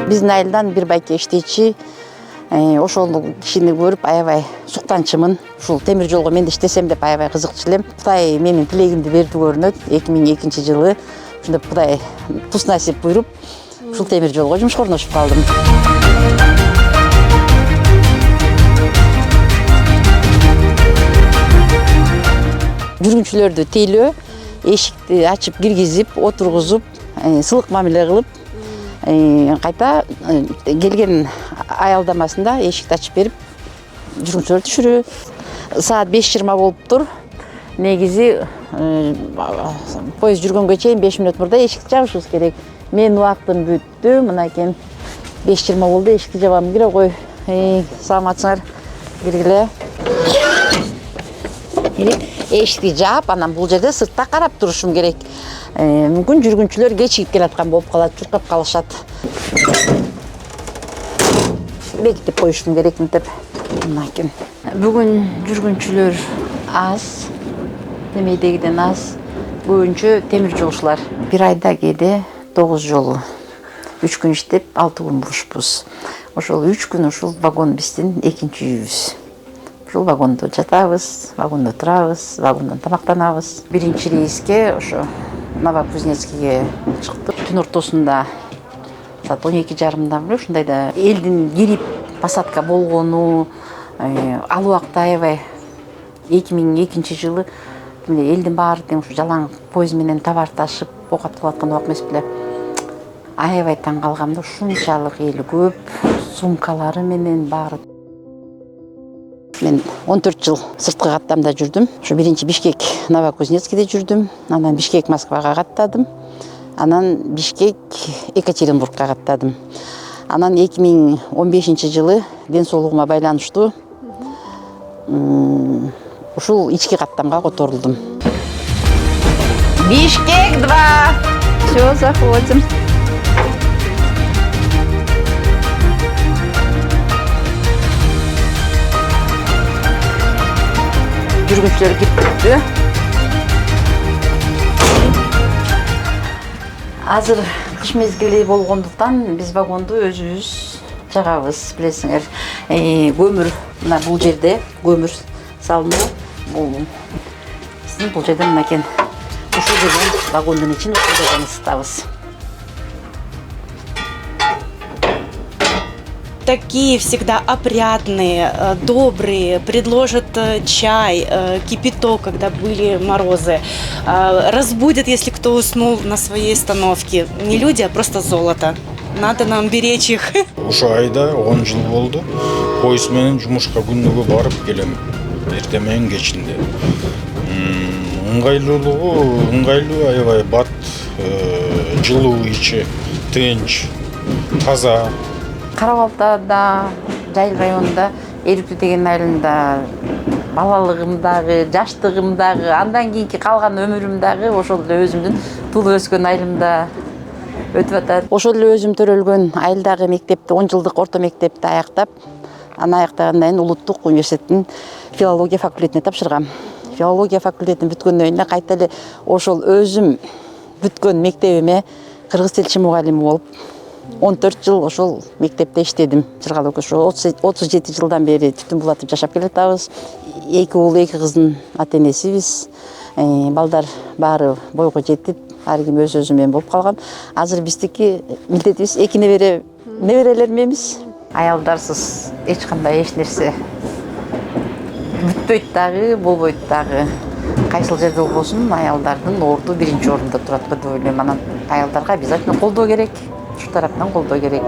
Биздин айылдан бир байке иштечи, ошол кишини көрүп аябай суктанчымын. Ушул темир жолго мен да иштесем деп аябай кызыкчу элем. Кудай менин тилегимди берди көрүнөт. 2002-жылы ушунда Кудай тус насип буйруп, ушул темир жолго жумушка орношуп калдым. Жүргүнчүлөрдү тейлөө, эшикти ачып киргизип, отургузуп, сылык мамиле кылып, кайта келген аялдамасында эшикти ачып берип, жүргүнчүлөрдү түшүрүү. Саат 5:20 болуптур. Негизи поезд жүргөнгө чейин 5 мүнөт мурда эшикти жабышыбыз керек. Мен убактым бүттү. Мына экен 5:20 болду, эшикти жабам. Кире кой. Саламатсыңар. Киргиле. Эшикти жаап, анан бул жерде сыртта карап турушум керек. Мүмкүн жүргүнчүлөр кечигип келаткан болуп калат, чуркап калышат. Бекитип коюшум керек мынтип. Мына экен. Бүгүн жүргүнчүлөр аз. Демейдегиден аз. Көбүнчө темир жолчулар. Бир айда кээде 9 жолу. 3 күн иштеп, 6 күн бушпуз. Ошол 3 күн ушул вагон биздин экинчи үйүбүз. Ушул вагондо жатабыз, вагондо турабыз, вагондон тамактанабыз. Биринчи рейске ошо Новокузнецкиге чыктык. Түн ортосунда саат 12:30 беле ушундайда элдин кирип посадка болгону, ал убакта аябай 2002-жылы элдин баары тең ушу жалаң поезд менен товар ташып оокат кылып аткан убак эмес беле. Аябай таң калгам да, ушунчалык эл көп, сумкалары менен баары. Мен 14 жыл сырткы каттамда жүрдүм. Ушу биринчи Бишкек Новокузнецкиде жүрдүм. Анан Бишкек Москвага каттадым. Анан Бишкек Екатеринбургка каттадым. Анан 2015-жылы ден соолугума байланыштуу ушул ички каттамга которулдум. Бишкек 2. Всё, заходим. Жүргүнчүлөр кириптү. Азыр кыш мезгили болгондуктан биз вагонду өзүбүз жагабыз, билесиңер. Көмүр мына бул жерде көмүр салынуу. Бул жерде мына экен. Ушул жерден вагондун ичин ушул жерден ысытабыз. Такие всегда опрятные, добрые, предложат чай, кипяток, когда были морозы, разбудят, если кто уснул на своей остановке. Не люди, а просто золото. Надо нам беречь их. Ошо айда 10 жыл болду. Поезд менен жумушка күнүгө барып келем. Эртең менен кечинде. Ыңгайлуу, аябай бат, жылуу ичи, тынч, таза. Карабалтада, Жайыл районунда, Эрүктү деген айылында балалыгымдагы, жаштыгымдагы, андан кийинки калган өмүрүмдагы ошол эле өзүмдүн туулуп өскөн айылымда өтүп атат. Ошол эле өзүм төрөлгөн айылдагы мектепти, 10 жылдык орто мектепти аяктап, аны аяктагандан кийин Улуттук университеттин филология факультетине тапшыргам. Филология факультетин бүткөндөн кийин кайта эле ошол өзүм бүткөн мектебиме кыргыз тилчи мугалими болуп 14 жыл ошол мектепте иштедим. Жыргал өлкөсү 37 жылдан бери түтүн булатып жашап келатабыз. 2 уул, 2 кыздын ата-энесибиз. Балдар баары бойго жетип, ар ким өз менен болуп калган. Азыр биздики милдетибиз 2 неберелер менебиз. Аялдарсыз эч кандай эч нерсе бүтпөйт дагы, болбойт дагы. Кайсыл жерде болбосун, аялдардын орду биринчи орунда турат деп ойлойм. Анан аялдарга обязательно колдоо керек. Şu taraftan kolda gerek.